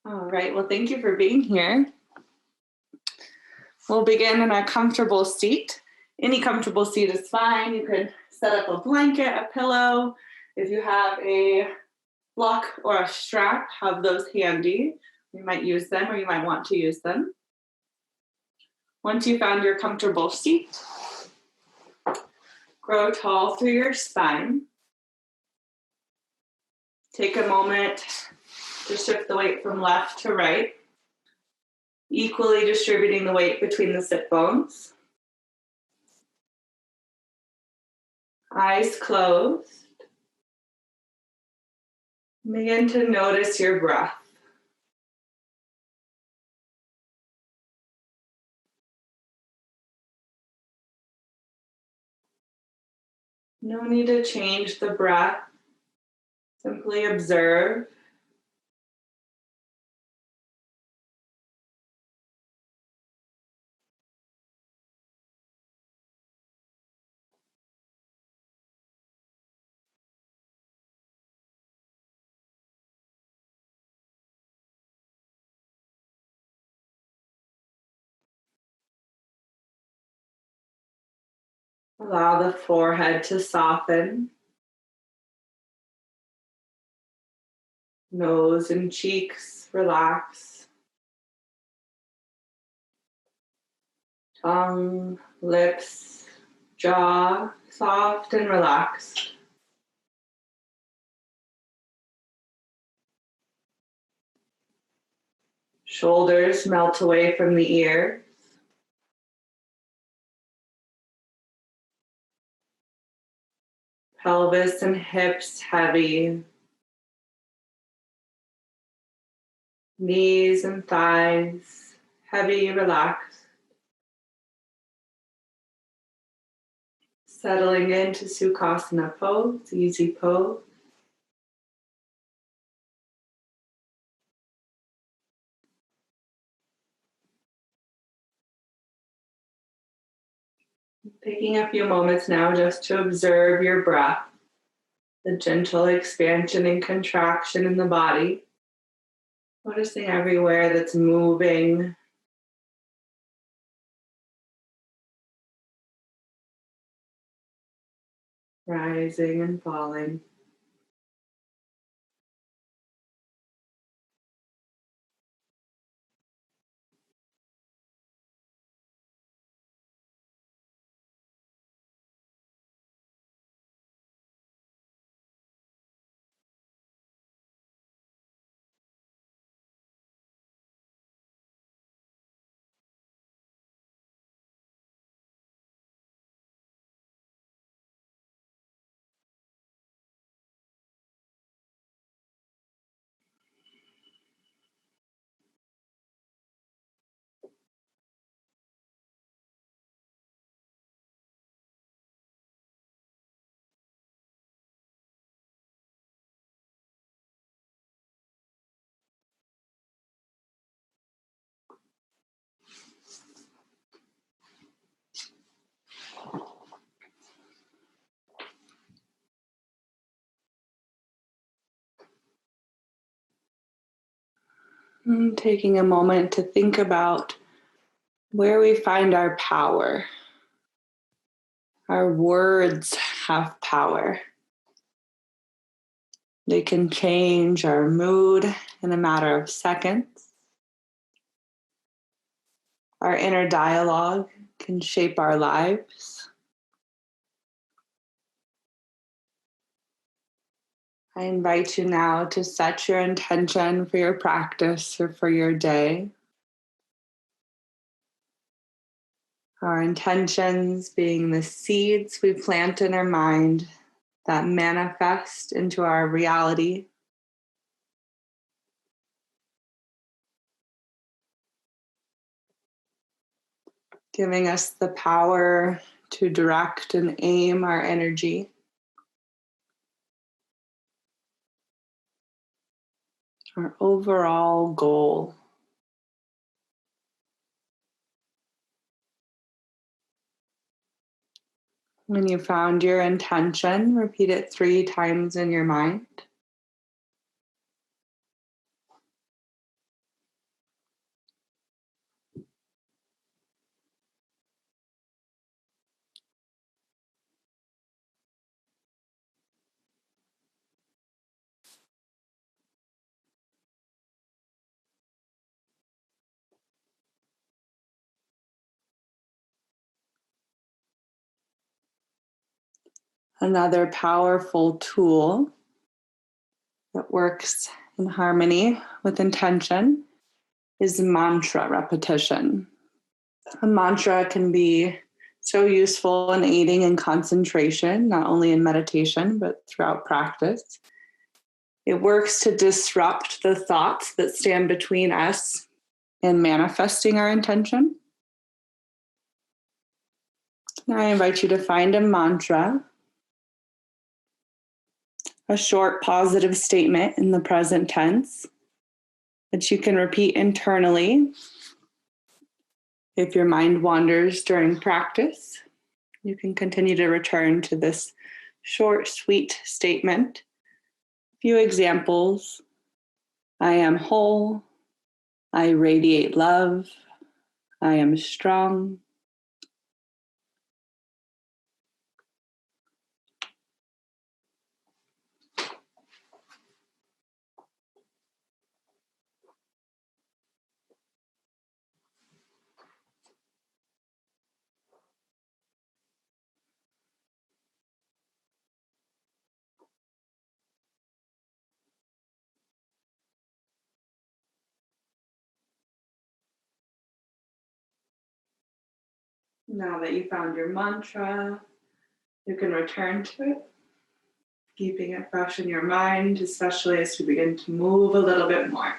All right, well, thank you for being here. We'll begin in a comfortable seat. Any comfortable seat is fine. You could set up a blanket, a pillow. If you have a block or a strap, have those handy. You might use them or you might want to use them. Once you found your comfortable seat, grow tall through your spine. Take a moment to shift the weight from left to right, equally distributing the weight between the sit bones. Eyes closed. Begin to notice your breath. No need to change the breath. Simply observe. Allow the forehead to soften. Nose and cheeks relax. Tongue, lips, jaw soft and relaxed. Shoulders melt away from the ears. Pelvis and hips heavy. Knees and thighs heavy, relaxed. Settling into Sukhasana pose, easy pose. Taking a few moments now just to observe your breath, the gentle expansion and contraction in the body. Noticing everywhere that's moving. Rising and falling. And taking a moment to think about where we find our power. Our words have power. They can change our mood in a matter of seconds. Our inner dialogue can shape our lives. I invite you now to set your intention for your practice or for your day. Our intentions being the seeds we plant in our mind that manifest into our reality. Giving us the power to direct and aim our energy. Our overall goal. When you found your intention, repeat it 3 times in your mind. Another powerful tool that works in harmony with intention is mantra repetition. A mantra can be so useful in aiding in concentration, not only in meditation, but throughout practice. It works to disrupt the thoughts that stand between us and manifesting our intention. Now I invite you to find a mantra, a short positive statement in the present tense that you can repeat internally. If your mind wanders during practice, you can continue to return to this short, sweet statement. A few examples. I am whole. I radiate love. I am strong. Now that you found your mantra, you can return to it, keeping it fresh in your mind, especially as we begin to move a little bit more.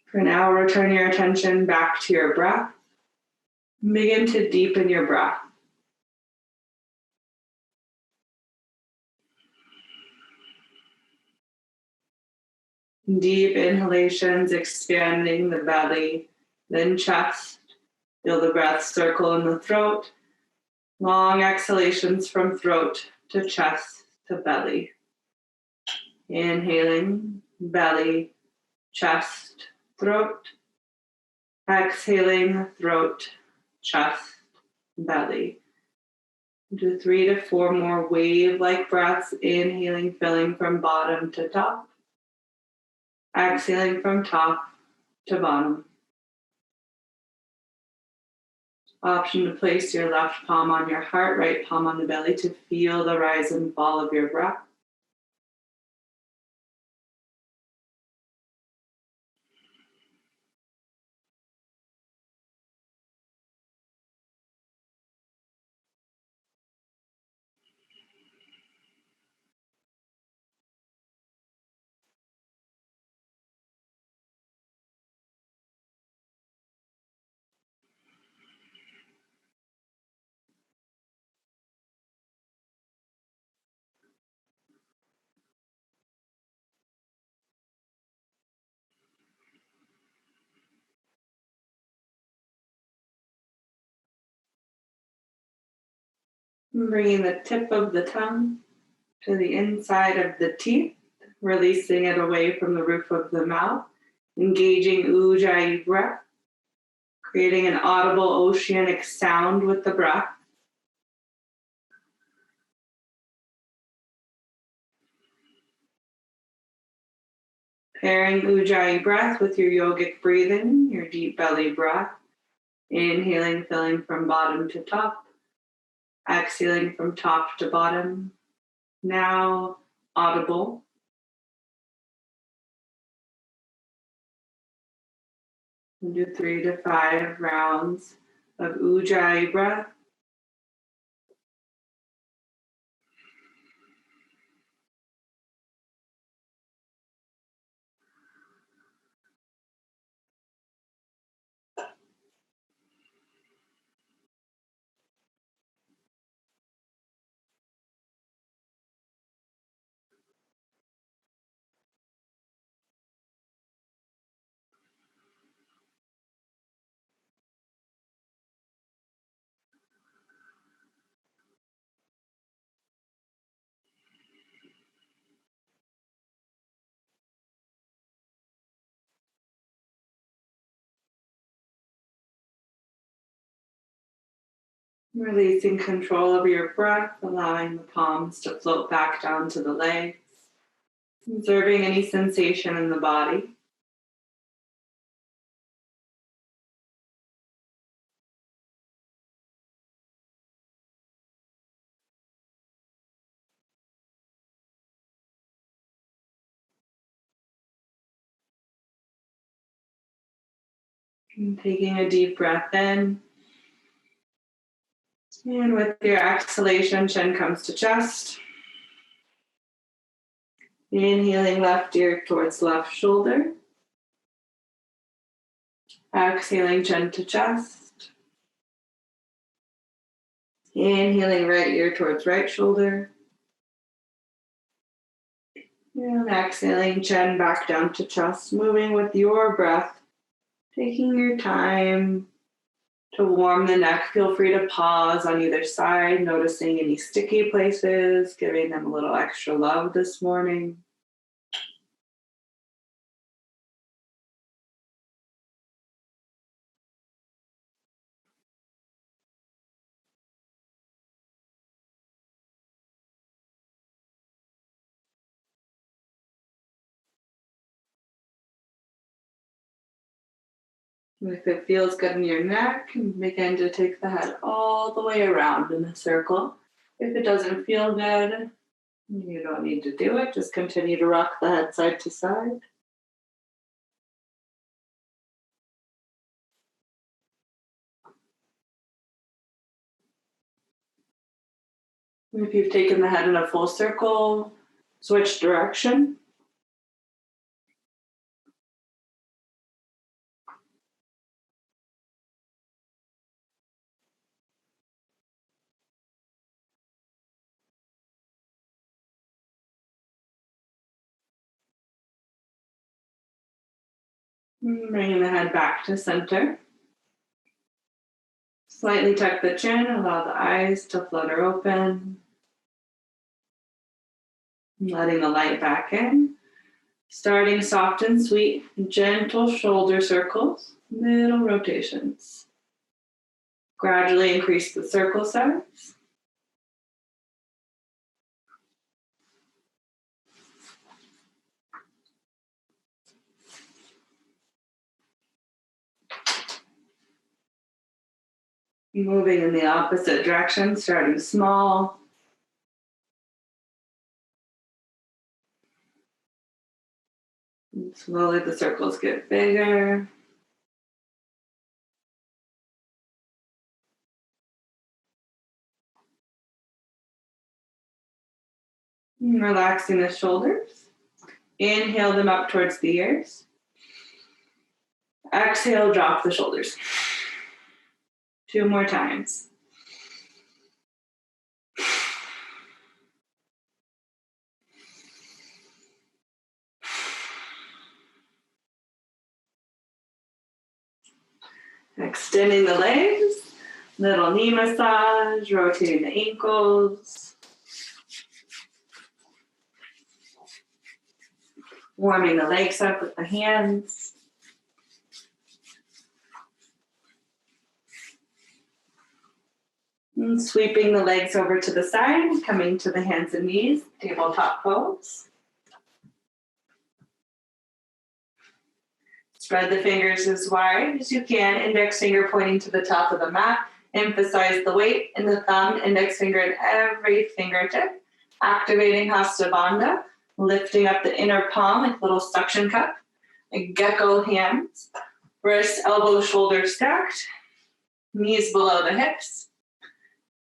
For now, return your attention back to your breath. Begin to deepen your breath. Deep inhalations, expanding the belly, then chest. Feel the breath circle in the throat. Long exhalations from throat to chest to belly. Inhaling, belly, chest, throat. Exhaling, throat, chest, belly. Do 3 to 4 more wave-like breaths, inhaling, filling from bottom to top. Exhaling from top to bottom. Option to place your left palm on your heart, right palm on the belly to feel the rise and fall of your breath. Bringing the tip of the tongue to the inside of the teeth, releasing it away from the roof of the mouth, engaging Ujjayi breath, creating an audible oceanic sound with the breath. Pairing Ujjayi breath with your yogic breathing, your deep belly breath, inhaling, filling from bottom to top, exhaling from top to bottom. Now audible. We'll do 3 to 5 rounds of Ujjayi breath. Releasing control of your breath, allowing the palms to float back down to the legs, observing any sensation in the body. And taking a deep breath in. And with your exhalation, chin comes to chest. Inhaling left ear towards left shoulder. Exhaling chin to chest. Inhaling right ear towards right shoulder. And exhaling chin back down to chest, moving with your breath, taking your time to warm the neck. Feel free to pause on either side, noticing any sticky places, giving them a little extra love this morning. If it feels good in your neck, begin to take the head all the way around in a circle. If it doesn't feel good, you don't need to do it. Just continue to rock the head side to side. If you've taken the head in a full circle, switch direction. Bringing the head back to center. Slightly tuck the chin, allow the eyes to flutter open. Letting the light back in. Starting soft and sweet, gentle shoulder circles, little rotations. Gradually increase the circle size. Moving in the opposite direction, starting small. And slowly the circles get bigger. And relaxing the shoulders. Inhale them up towards the ears. Exhale, drop the shoulders. 2 more times. Extending the legs, little knee massage, rotating the ankles. Warming the legs up with the hands. And sweeping the legs over to the side, coming to the hands and knees, tabletop pose. Spread the fingers as wide as you can, index finger pointing to the top of the mat. Emphasize the weight in the thumb, index finger in every fingertip. Activating Hasta Bandha, lifting up the inner palm like a little suction cup. A gecko hands, wrists, elbows, shoulders stacked. Knees below the hips.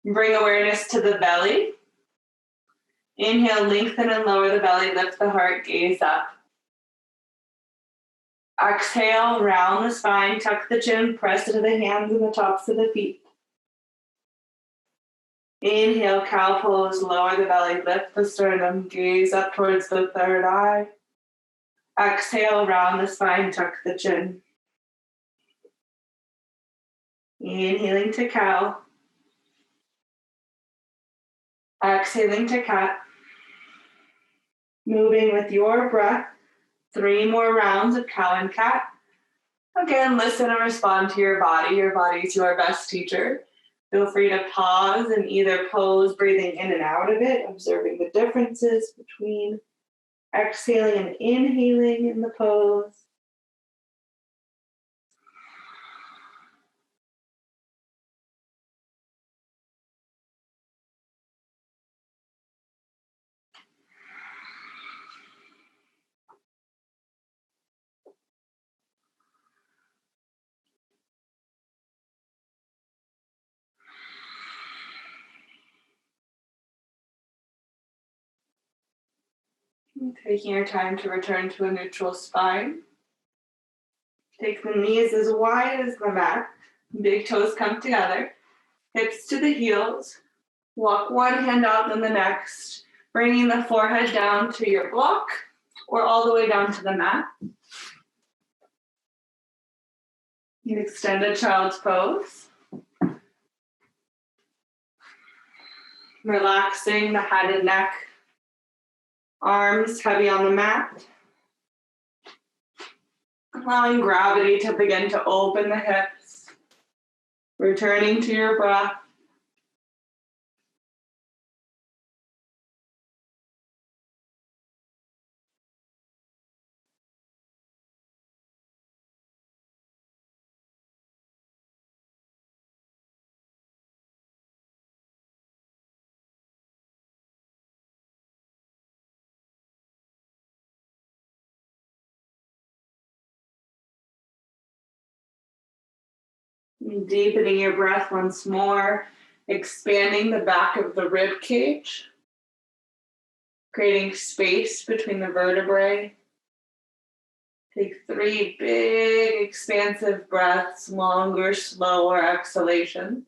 Bring awareness to the belly. Inhale, lengthen and lower the belly, lift the heart, gaze up. Exhale, round the spine, tuck the chin, press into the hands and the tops of the feet. Inhale, cow pose, lower the belly, lift the sternum, gaze up towards the third eye. Exhale, round the spine, tuck the chin. Inhaling to cow. Exhaling to cat. Moving with your breath. 3 more rounds of cow and cat. Again, listen and respond to your body. Your body is your best teacher. Feel free to pause in either pose, breathing in and out of it, observing the differences between exhaling and inhaling in the pose. Taking your time to return to a neutral spine. Take the knees as wide as the mat. Big toes come together. Hips to the heels. Walk one hand out, then the next, bringing the forehead down to your block or all the way down to the mat. You extend a child's pose. Relaxing the head and neck. Arms heavy on the mat. Allowing gravity to begin to open the hips. Returning to your breath. Deepening your breath once more, expanding the back of the rib cage, creating space between the vertebrae. Take 3 big, expansive breaths, longer, slower exhalations.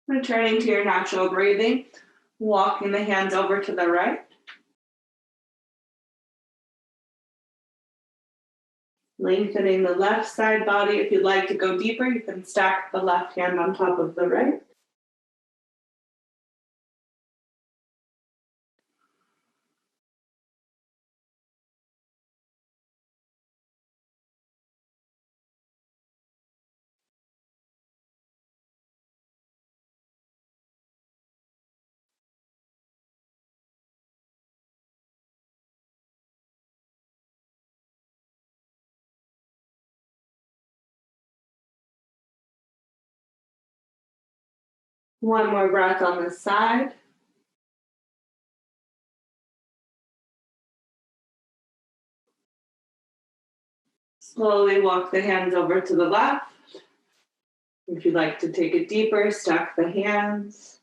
Returning to your natural breathing, walking the hands over to the right. Lengthening the left side body. If you'd like to go deeper, you can stack the left hand on top of the right. One more breath on this side. Slowly walk the hands over to the left. If you'd like to take it deeper, stack the hands.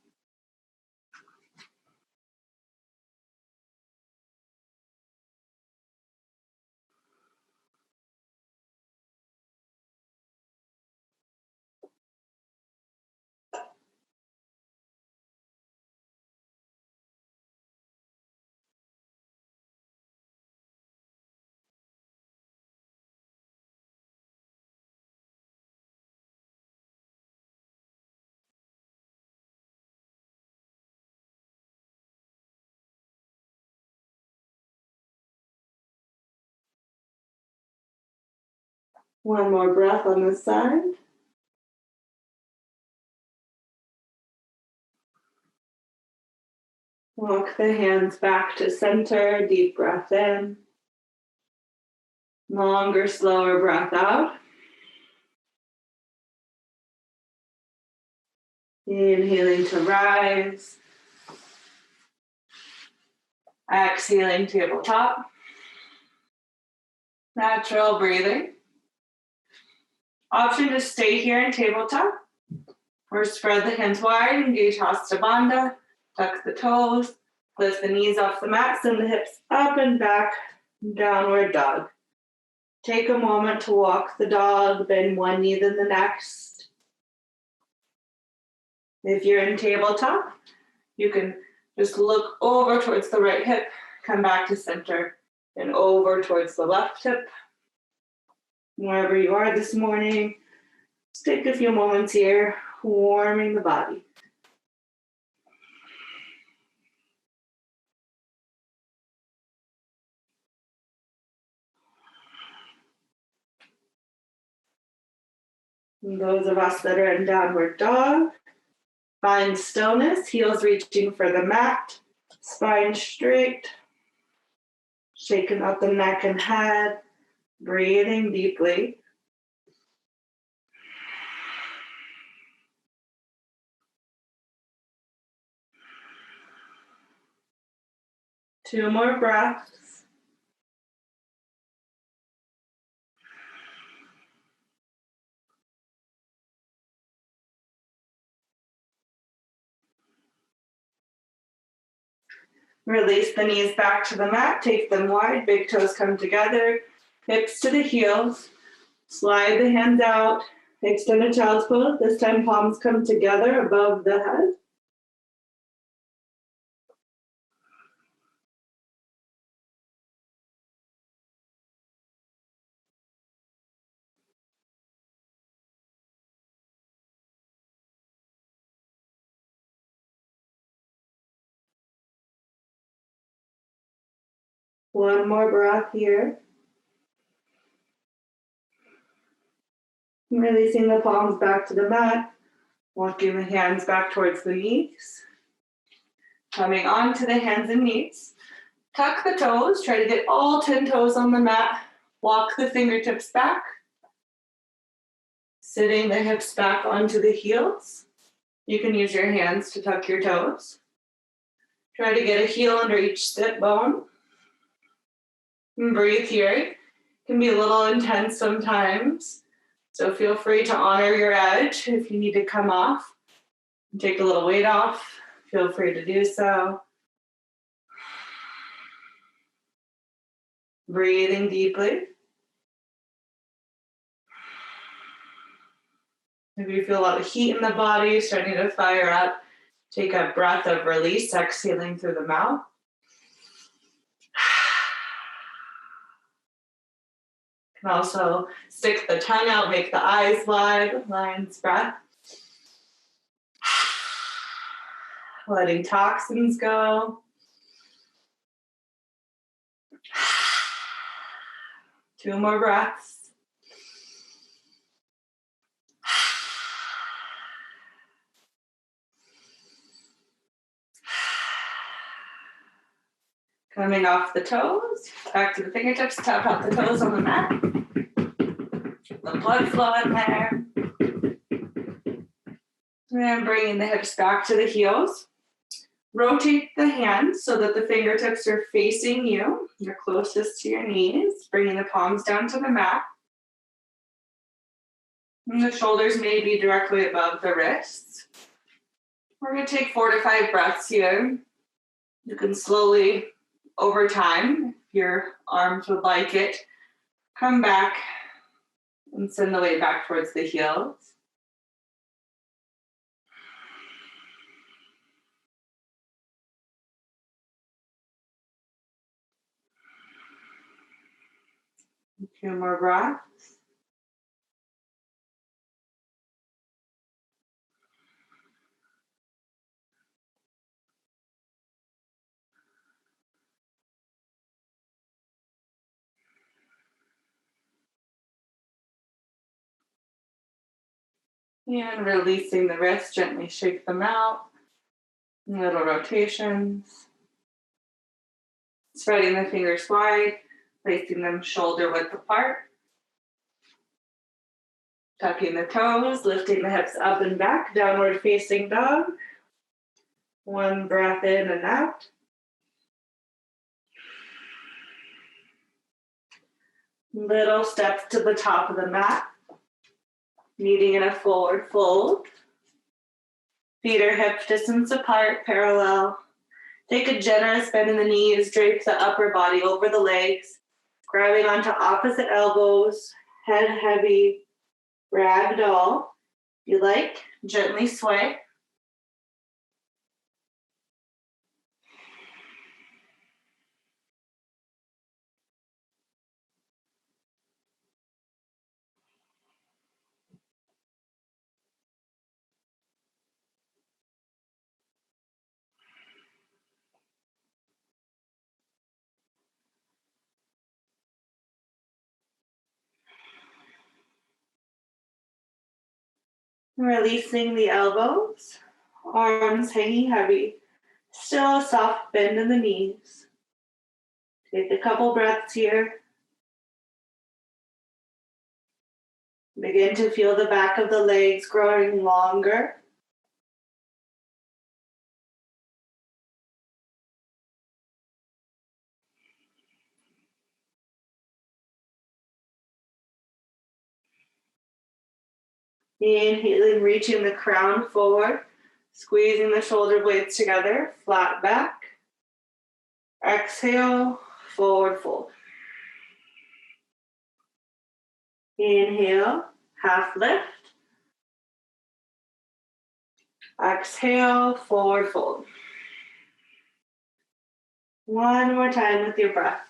One more breath on this side. Walk the hands back to center, deep breath in. Longer, slower breath out. Inhaling to rise. Exhaling, tabletop. Natural breathing. Option to stay here in tabletop or spread the hands wide, engage Hasta Bandha, tuck the toes, lift the knees off the mat, send the hips up and back, downward dog. Take a moment to walk the dog, bend one knee then the next. If you're in tabletop, you can just look over towards the right hip, come back to center, and over towards the left hip. Wherever you are this morning, just take a few moments here, warming the body. And those of us that are in downward dog, Find stillness, heels reaching for the mat, spine straight, shaking out the neck and head, breathing deeply. Two more breaths. Release the knees back to the mat, take them wide, big toes come together, hips to the heels, slide the hands out, extend a child's pose. This time palms come together above the head. One more breath here. Releasing the palms back to the mat, walking the hands back towards the knees. Coming onto the hands and knees. Tuck the toes, try to get all 10 toes on the mat. Walk the fingertips back. Sitting the hips back onto the heels. You can use your hands to tuck your toes. Try to get a heel under each sit bone. And breathe here. It can be a little intense sometimes. So feel free to honor your edge. If you need to come off and take a little weight off, feel free to do so. Breathing deeply. Maybe you feel a lot of heat in the body, starting to fire up. Take a breath of release, exhaling through the mouth. You can also stick the tongue out, make the eyes wide, lion's breath. Letting toxins go. Two more breaths. Coming off the toes, back to the fingertips, tap out the toes on the mat. The blood flow in there. And bringing the hips back to the heels. Rotate the hands so that the fingertips are facing you. You're closest to your knees. Bringing the palms down to the mat. And the shoulders may be directly above the wrists. We're going to take 4 to 5 breaths here. You can slowly, over time, if your arms would like it, come back and send the weight back towards the heels. A few more breaths. And releasing the wrists, gently shake them out. Little rotations. Spreading the fingers wide, placing them shoulder width apart. Tucking the toes, lifting the hips up and back, downward facing dog. One breath in and out. Little steps to the top of the mat. Meeting in a forward fold. Feet are hip distance apart, parallel. Take a generous bend in the knees, drape the upper body over the legs, grabbing onto opposite elbows, head heavy, ragdoll. If you like, gently sway. Releasing the elbows, Arms hanging heavy. Still a soft bend in the knees. Take a couple breaths here. Begin to feel the back of the legs growing longer. Inhaling, reaching the crown forward, squeezing the shoulder blades together, flat back. Exhale, forward fold. Inhale, half lift. Exhale, forward fold. One more time with your breath.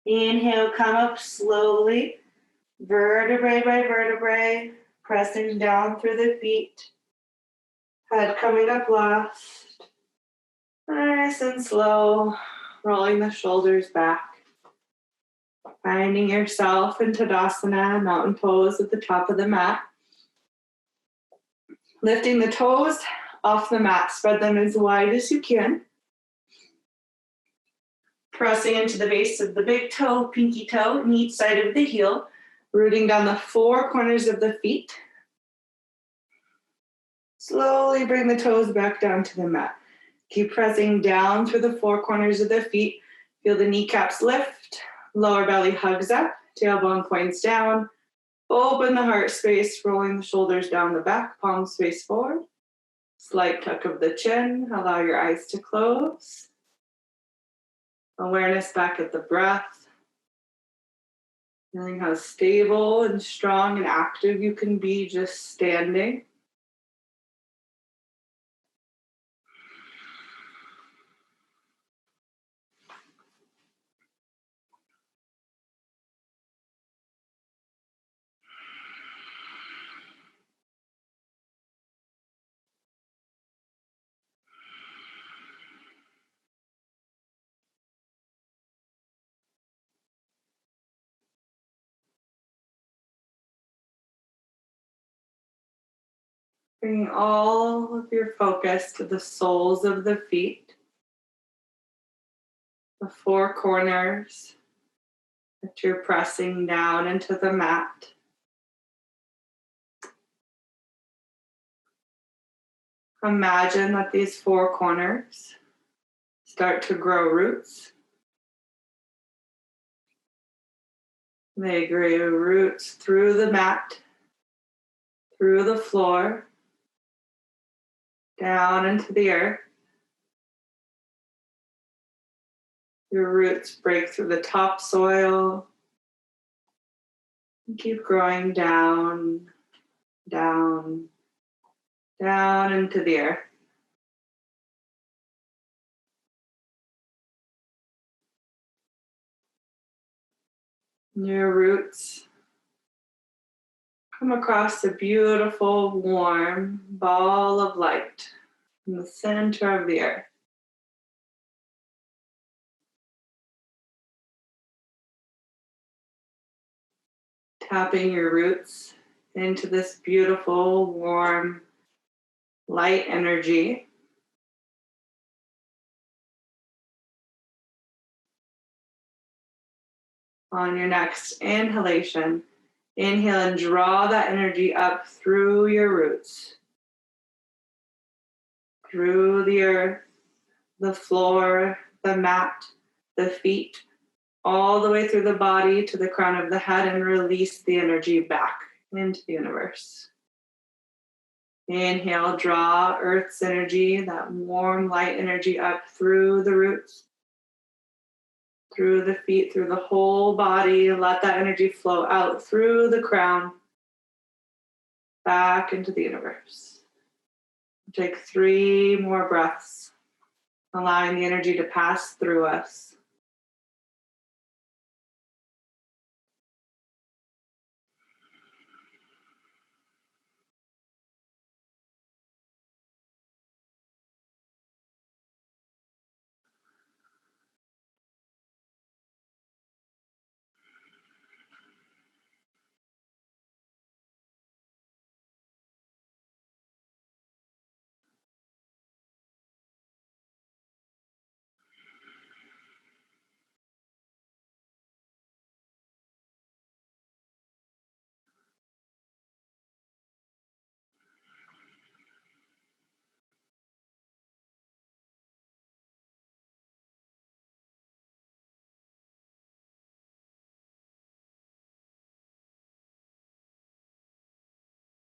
Inhale, come up slowly, vertebrae by vertebrae, pressing down through the feet. Head coming up last. Nice and slow, rolling the shoulders back. Finding yourself in Tadasana, mountain pose at the top of the mat. Lifting the toes off the mat, spread them as wide as you can. Pressing into the base of the big toe, pinky toe, and each side of the heel, rooting down the four corners of the feet. Slowly bring the toes back down to the mat. Keep pressing down through the four corners of the feet. Feel the kneecaps lift, lower belly hugs up, tailbone points down. Open the heart space, rolling the shoulders down the back, palms face forward. Slight tuck of the chin, allow your eyes to close. Awareness back at the breath. Feeling how stable and strong and active you can be just standing. Bringing all of your focus to the soles of the feet, the four corners that you're pressing down into the mat. Imagine that these four corners start to grow roots. They grow roots through the mat, through the floor, down into the earth. Your roots break through the topsoil and keep growing down, down, down into the earth. Your roots come across a beautiful, warm ball of light in the center of the earth. Tapping your roots into this beautiful, warm, light energy. On your next inhalation, inhale and draw that energy up through your roots, through the earth, the floor, the mat, the feet, all the way through the body to the crown of the head, and release the energy back into the universe. Inhale, draw Earth's energy, that warm light energy up through the roots, through the feet, through the whole body. Let that energy flow out through the crown, back into the universe. Take 3 more breaths, allowing the energy to pass through us.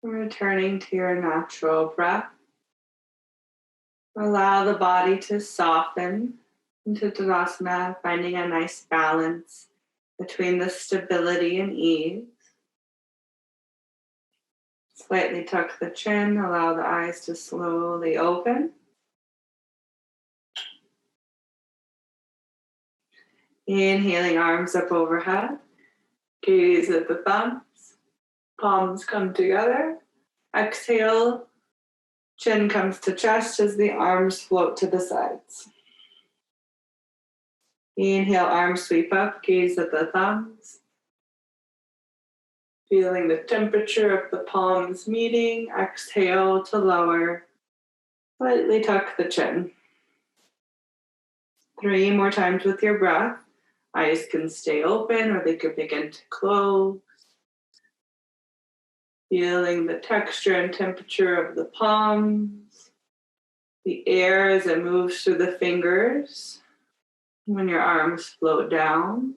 Returning to your natural breath. Allow the body to soften into Tadasana, finding a nice balance between the stability and ease. Slightly tuck the chin, allow the eyes to slowly open. Inhaling, arms up overhead. Gaze at the thumbs. Palms come together. Exhale, chin comes to chest as the arms float to the sides. Inhale, arms sweep up, gaze at the thumbs. Feeling the temperature of the palms meeting. Exhale to lower. Slightly tuck the chin. 3 more times with your breath. Eyes can stay open or they could begin to close. Feeling the texture and temperature of the palms. The air as it moves through the fingers. When your arms float down.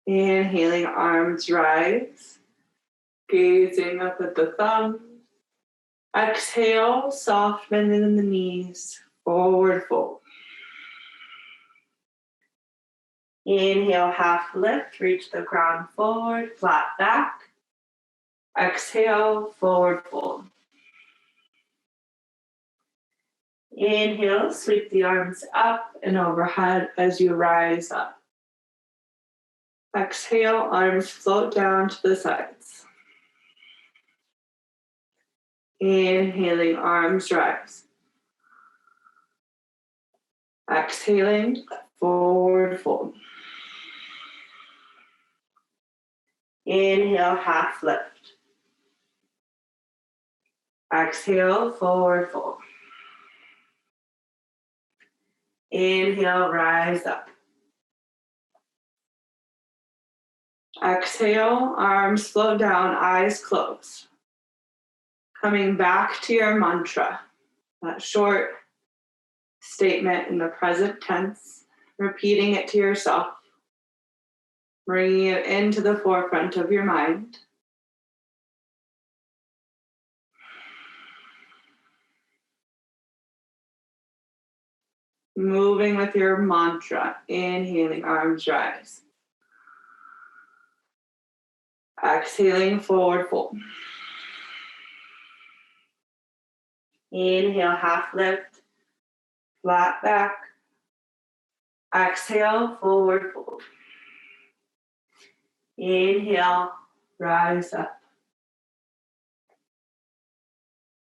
Inhaling, arms rise. Gazing up at the thumbs. Exhale, soft bend in the knees. Forward fold. Inhale, half lift. Reach the crown forward, flat back. Exhale, forward fold. Inhale, sweep the arms up and overhead as you rise up. Exhale, arms float down to the sides. Inhaling, arms rise. Exhaling, forward fold. Inhale, half lift. Exhale, forward fold. Inhale, rise up. Exhale, arms float down, eyes closed. Coming back to your mantra, that short statement in the present tense, repeating it to yourself, bringing it into the forefront of your mind. Moving with your mantra, inhaling, arms rise. Exhaling, forward fold. Inhale, half lift, flat back. Exhale, forward fold. Inhale, rise up.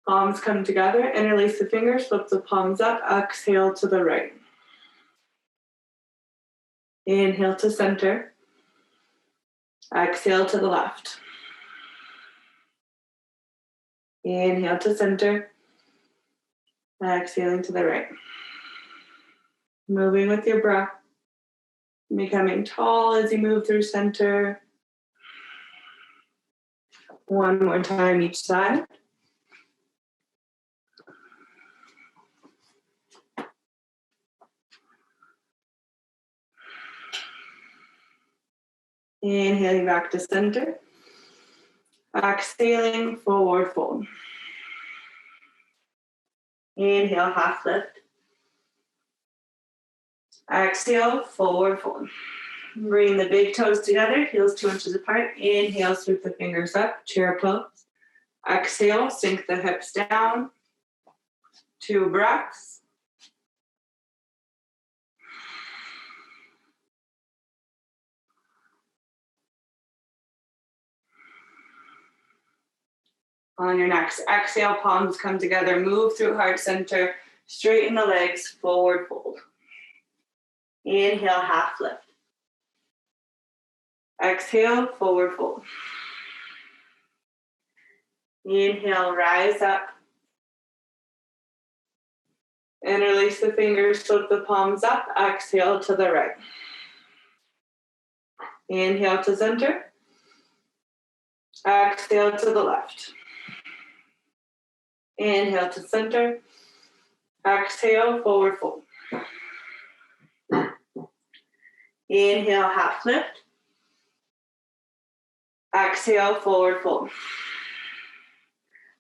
Palms come together, interlace the fingers, flip the palms up, exhale to the right. Inhale to center. Exhale to the left. Inhale to center. Exhaling to the right. Moving with your breath. Becoming tall as you move through center. One more time each side. Inhaling back to center. Exhaling, forward fold. Inhale, half lift. Exhale, forward fold. Bring the big toes together, heels 2 inches apart. Inhale, sweep the fingers up, chair pose. Exhale, sink the hips down. 2 breaths. On your next exhale, palms come together, move through heart center, straighten the legs, forward fold. Inhale, half lift. Exhale, forward fold. Inhale, rise up. Interlace the fingers, flip the palms up, exhale to the right. Inhale to center. Exhale to the left. Inhale to center. Exhale, forward fold. Inhale, half lift. Exhale, forward fold.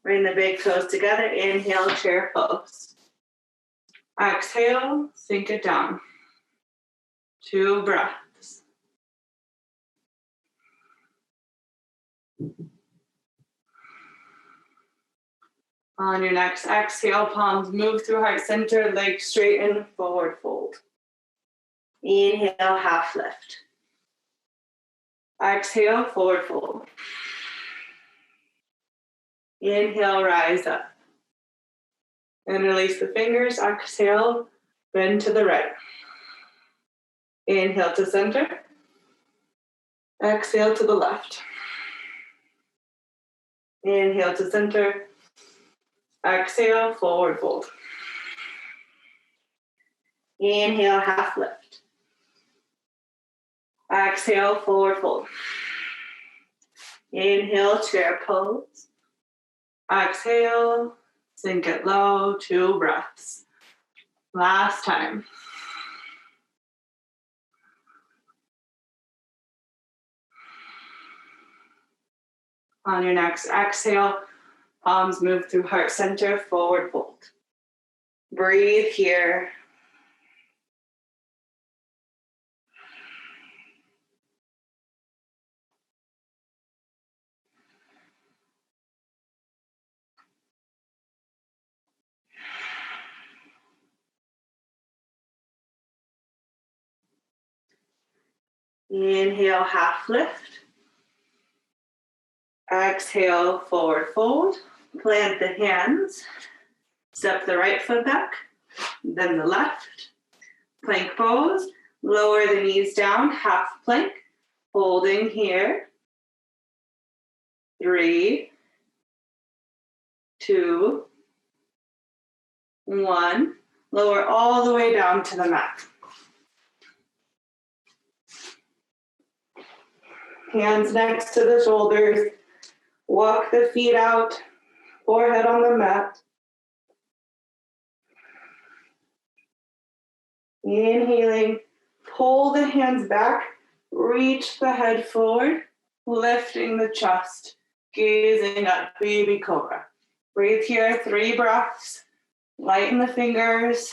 Bring the big toes together. Inhale, chair pose. Exhale, sink it down. 2 breaths. On your next exhale, palms move through heart center, legs straighten, forward fold. Inhale, half lift. Exhale, forward fold. Inhale, rise up. Interlace the fingers, exhale, bend to the right. Inhale to center. Exhale to the left. Inhale to center. Exhale, forward fold. Inhale, half lift. Exhale, forward fold. Inhale, chair pose. Exhale, sink it low, 2 breaths. Last time. On your next exhale, palms move through heart center, forward fold. Breathe here. Inhale, half lift. Exhale, forward fold. Plant the hands. Step the right foot back, then the left. Plank pose. Lower the knees down, half plank. Holding here. 3, 2, 1. Lower all the way down to the mat. Hands next to the shoulders. Walk the feet out, forehead on the mat. Inhaling, pull the hands back, reach the head forward, lifting the chest, gazing at baby cobra. Breathe here, 3 breaths. Lighten the fingers,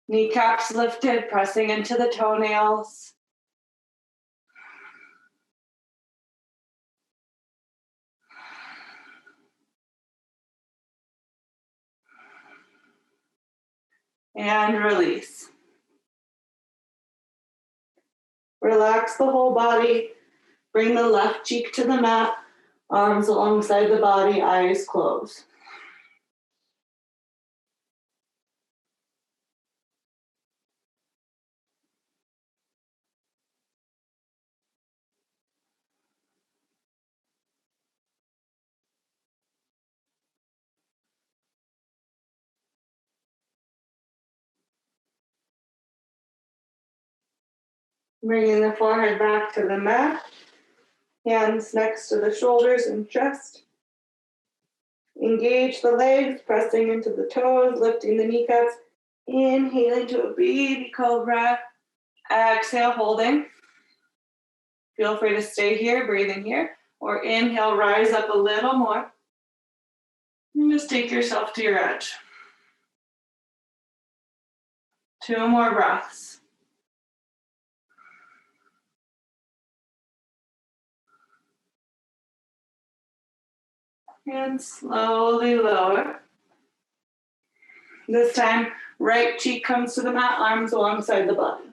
kneecaps lifted, pressing into the toenails. And release. Relax the whole body. Bring the left cheek to the mat, arms alongside the body, eyes closed. Bringing the forehead back to the mat, hands next to the shoulders and chest. Engage the legs, pressing into the toes, lifting the kneecaps. Inhaling to a baby cobra. Exhale, holding. Feel free to stay here, breathing here, or inhale, rise up a little more. And just take yourself to your edge. 2 more breaths. And slowly lower. This time, right cheek comes to the mat, arms alongside the body.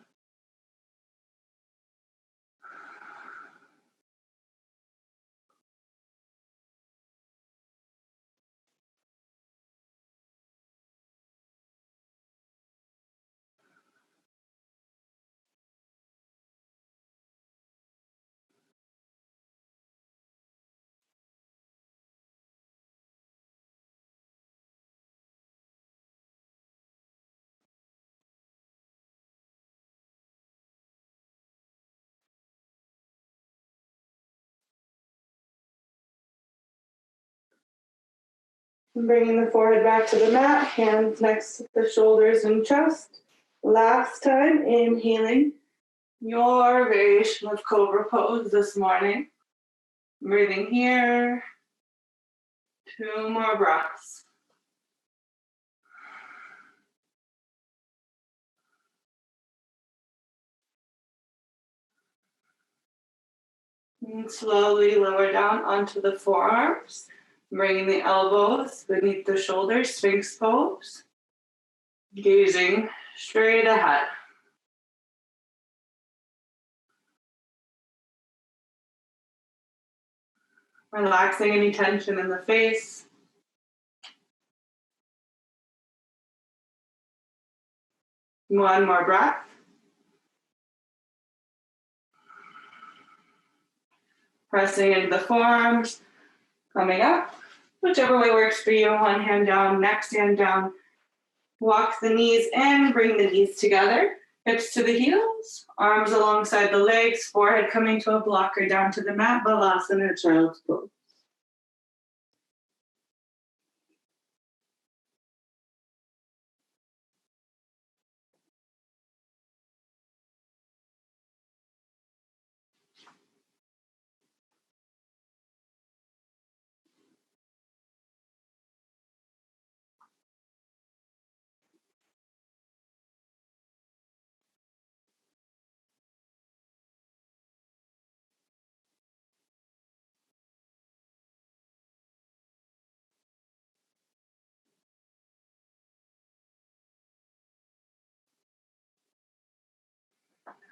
Bringing the forehead back to the mat, hands next to the shoulders and chest. Last time, inhaling your variation of cobra pose this morning. Breathing here. 2 more breaths. And slowly lower down onto the forearms, bringing the elbows beneath the shoulders, Sphinx pose, gazing straight ahead. Relaxing any tension in the face. One more breath. Pressing into the forearms, coming up. Whichever way works for you. One hand down, next hand down. Walk the knees in, bring the knees together. Hips to the heels, arms alongside the legs, forehead coming to a blocker down to the mat, Balasana, child's pose.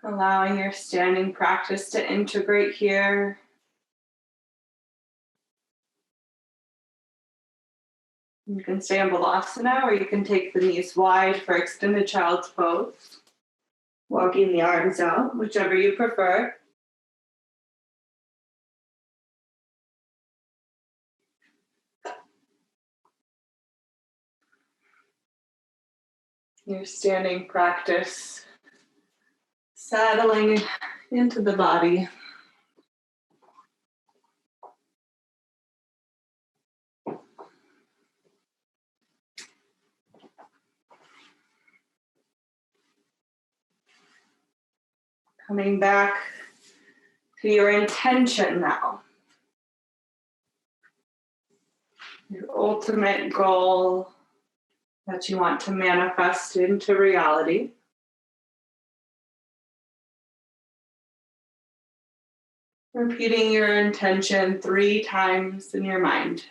Allowing your standing practice to integrate here. You can stay in Balasana, or you can take the knees wide for extended child's pose. Walking the arms out, whichever you prefer. Your standing practice, settling into the body. Coming back to your intention now. Your ultimate goal that you want to manifest into reality. Repeating your intention 3 times in your mind.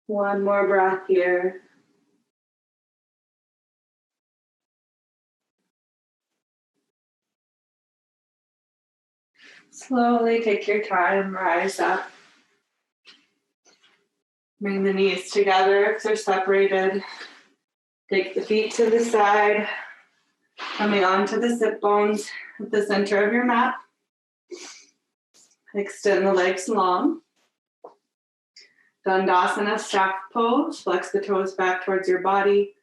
One more breath here. Slowly take your time, rise up. Bring the knees together if they're separated. Take the feet to the side, coming onto the sit bones at the center of your mat. Extend the legs long. Dandasana, staff pose. Flex the toes back towards your body.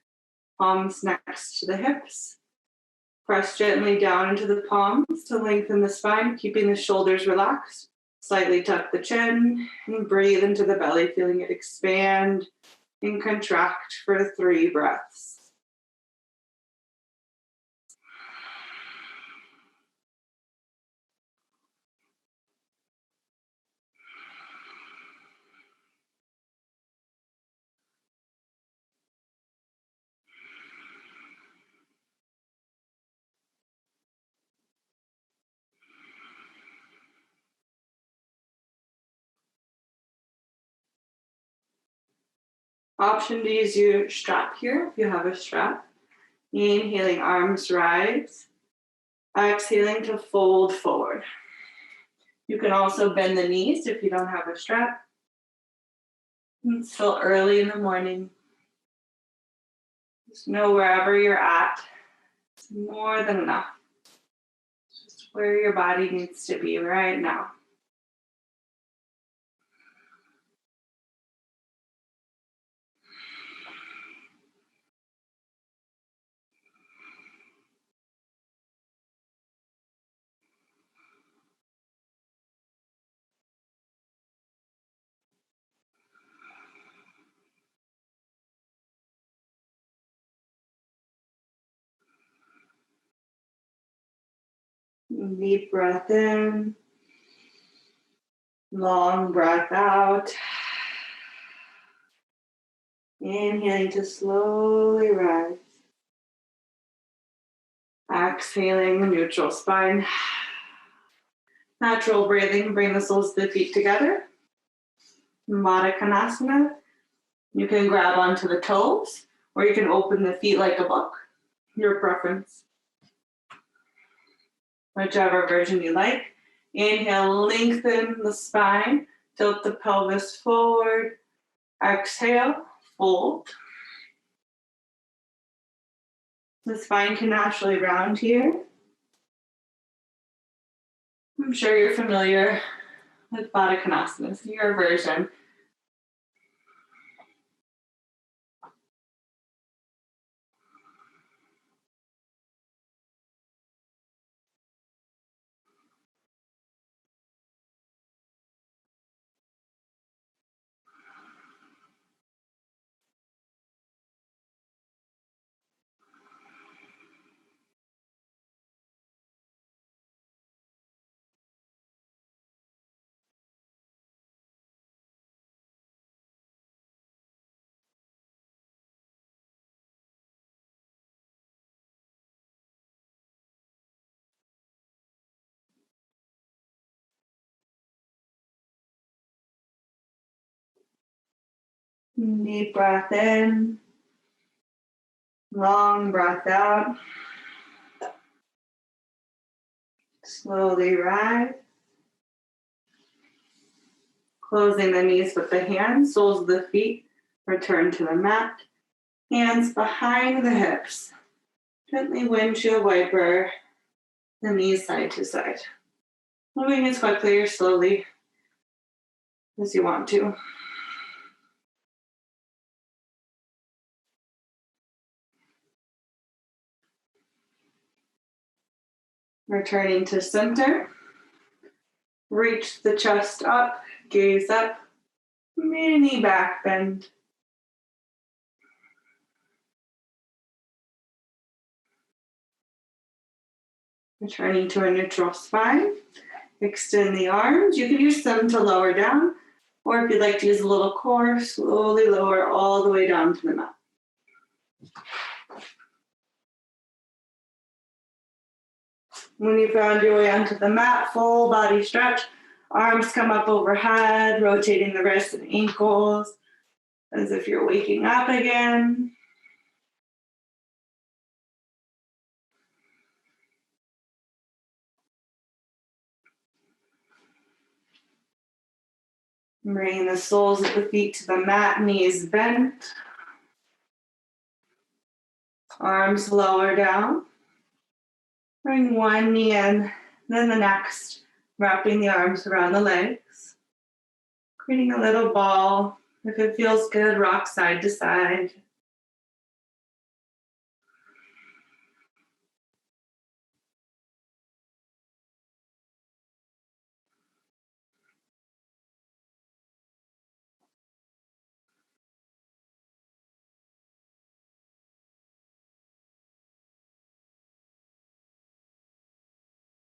Palms next to the hips. Press gently down into the palms to lengthen the spine, keeping the shoulders relaxed. Slightly tuck the chin and breathe into the belly, feeling it expand and contract for 3 breaths. Option to use your strap here if you have a strap. Inhaling, arms rise. Exhaling to fold forward. You can also bend the knees if you don't have a strap. It's still early in the morning. Just know wherever you're at, it's more than enough. Just where your body needs to be right now. Deep breath in, long breath out. Inhaling to slowly rise. Exhaling, neutral spine. Natural breathing, bring the soles of the feet together. Baddha Konasana. You can grab onto the toes, or you can open the feet like a book. Your preference. Whichever version you like. Inhale, lengthen the spine, tilt the pelvis forward. Exhale, fold. The spine can naturally round here. I'm sure you're familiar with Baddha Konasana, your version. Deep breath in, long breath out. Slowly rise. Closing the knees with the hands, soles of the feet, return to the mat. Hands behind the hips. Gently windshield wiper the knees side to side. Moving as quickly or slowly as you want to. Returning to center. Reach the chest up, gaze up, mini back bend. Returning to a neutral spine. Extend the arms. You can use them to lower down, or if you'd like to use a little core, slowly lower all the way down to the mat. When you found your way onto the mat, full body stretch. Arms come up overhead, rotating the wrists and ankles as if you're waking up again. Bringing the soles of the feet to the mat, knees bent. Arms lower down. Bring one knee in, then the next, wrapping the arms around the legs. Creating a little ball. If it feels good, rock side to side.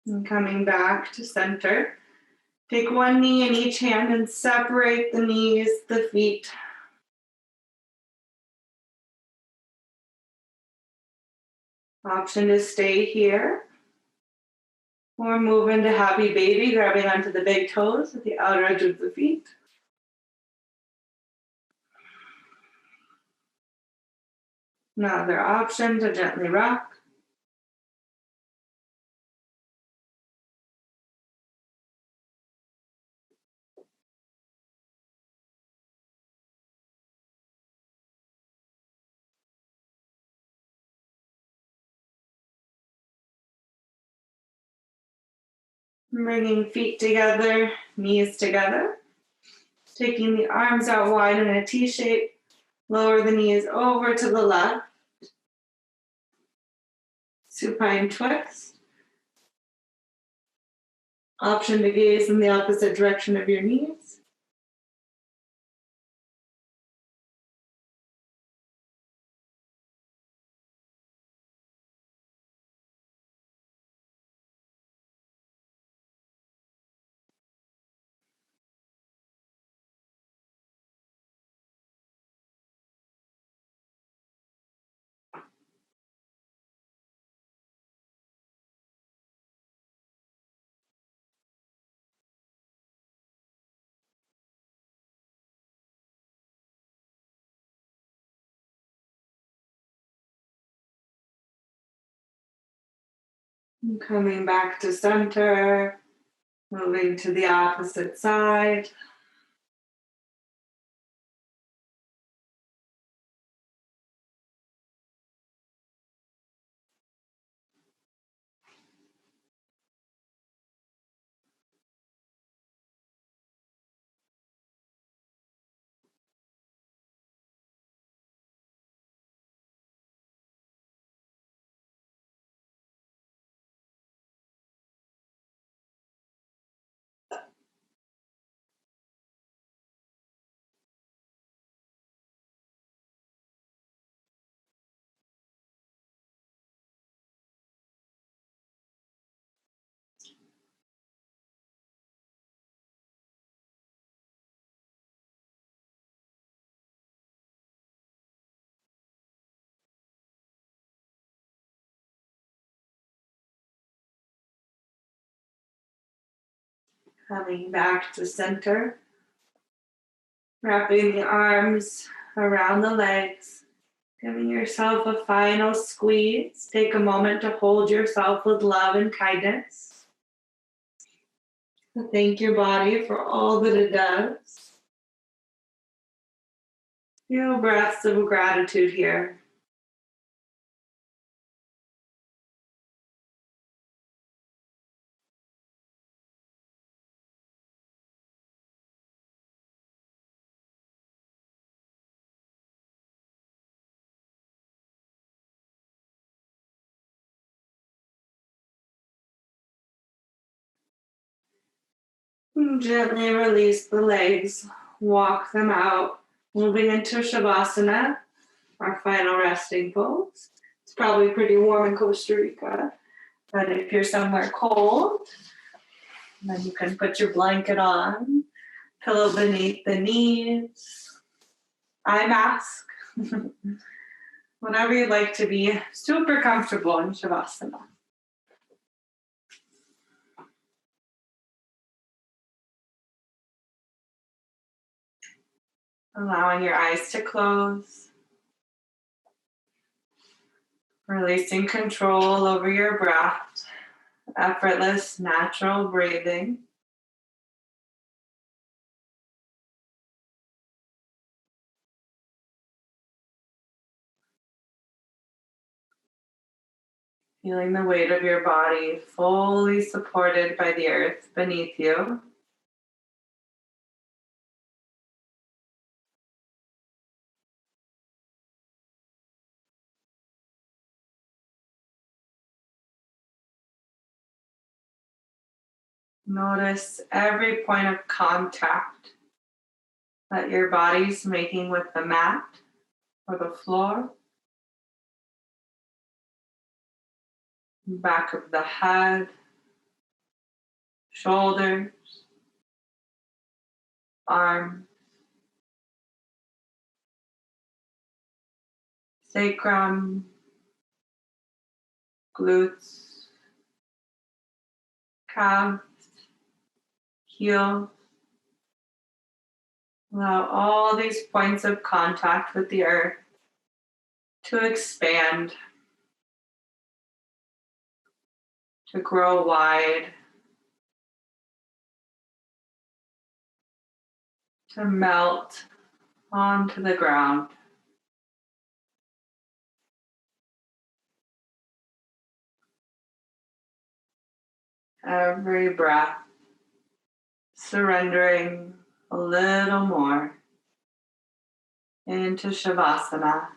And coming back to center. Take one knee in each hand and separate the knees, the feet. Option to stay here. Or move into happy baby, grabbing onto the big toes at the outer edge of the feet. Another option to gently rock. Bringing feet together, knees together. Taking the arms out wide in a T shape. Lower the knees over to the left. Supine twist. Option to gaze in the opposite direction of your knees. And coming back to center, moving to the opposite side. Coming back to center. Wrapping the arms around the legs. Giving yourself a final squeeze. Take a moment to hold yourself with love and kindness. Thank your body for all that it does. Feel breaths of gratitude here. Gently release the legs, walk them out, moving into Shavasana, our final resting pose. It's probably pretty warm in Costa Rica, but if you're somewhere cold, then you can put your blanket on, pillow beneath the knees, eye mask, whatever you'd like to be super comfortable in Shavasana. Allowing your eyes to close. Releasing control over your breath. Effortless, natural breathing. Feeling the weight of your body fully supported by the earth beneath you. Notice every point of contact that your body's making with the mat or the floor. Back of the head, shoulders, arms, sacrum, glutes, calves, heels. Allow all these points of contact with the earth to expand, to grow wide, to melt onto the ground. Every breath, surrendering a little more into Shavasana.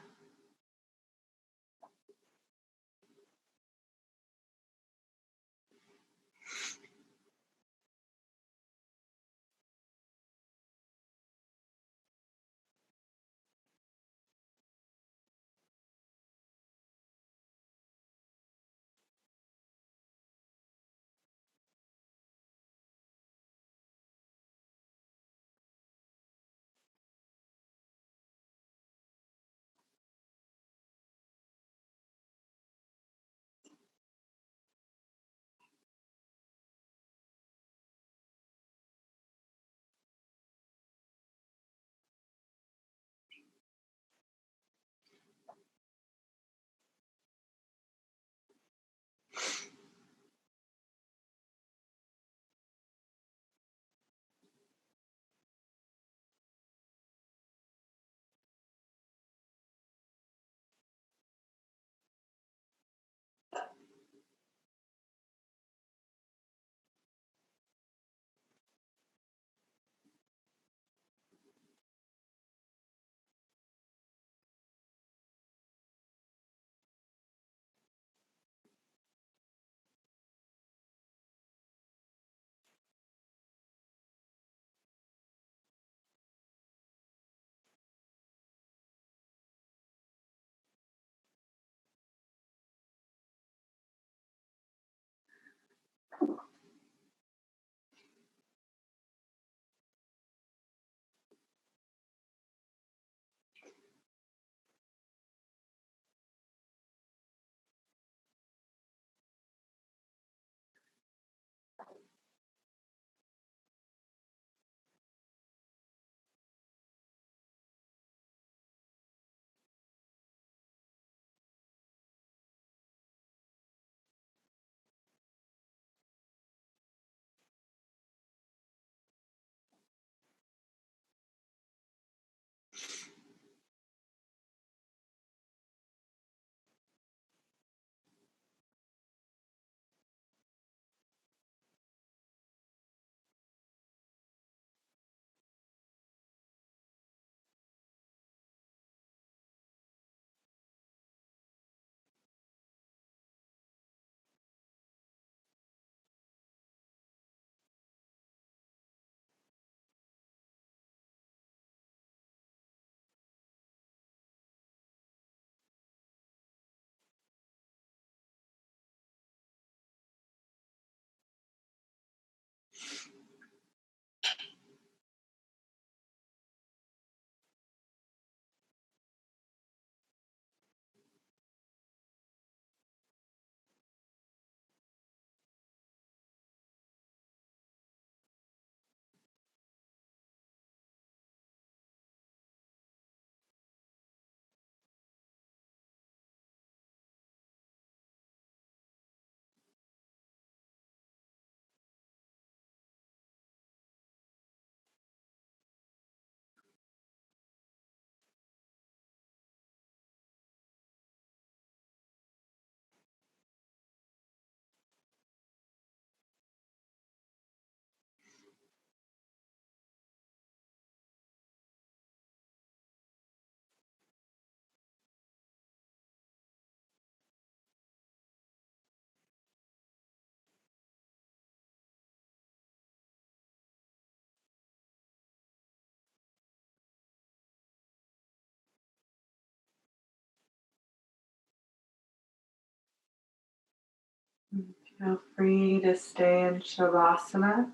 Feel free to stay in Shavasana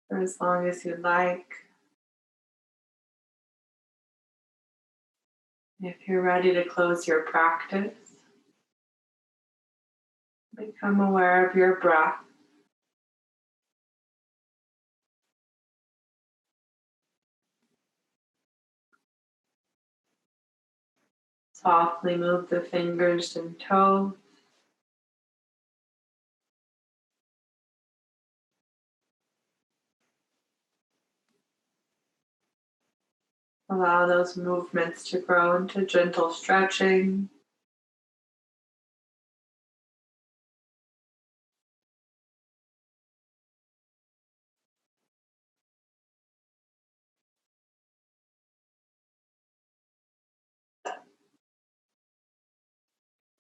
for as long as you'd like. If you're ready to close your practice, become aware of your breath. Softly move the fingers and toes. Allow those movements to grow into gentle stretching.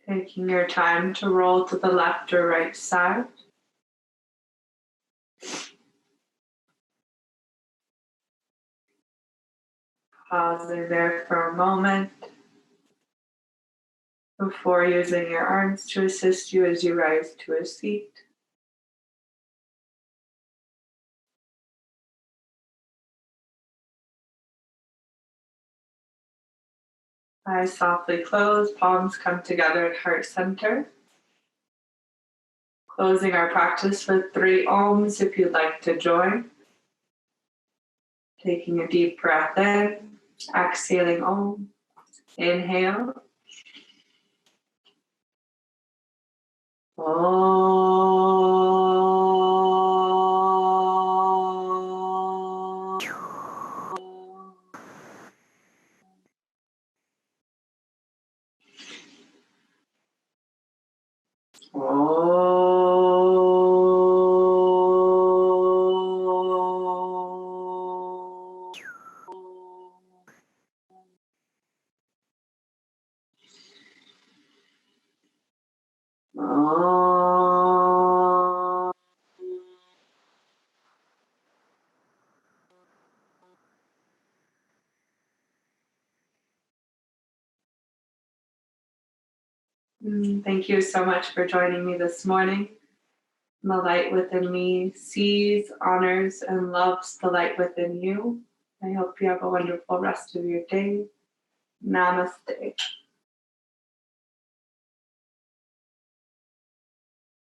Taking your time to roll to the left or right side. Pausing there for a moment before using your arms to assist you as you rise to a seat. Eyes softly close, palms come together at heart center. Closing our practice with 3 ohms if you'd like to join. Taking a deep breath in, exhaling om. Inhale. Thank you so much for joining me this morning. The light within me sees, honors, and loves the light within you. I hope you have a wonderful rest of your day. Namaste.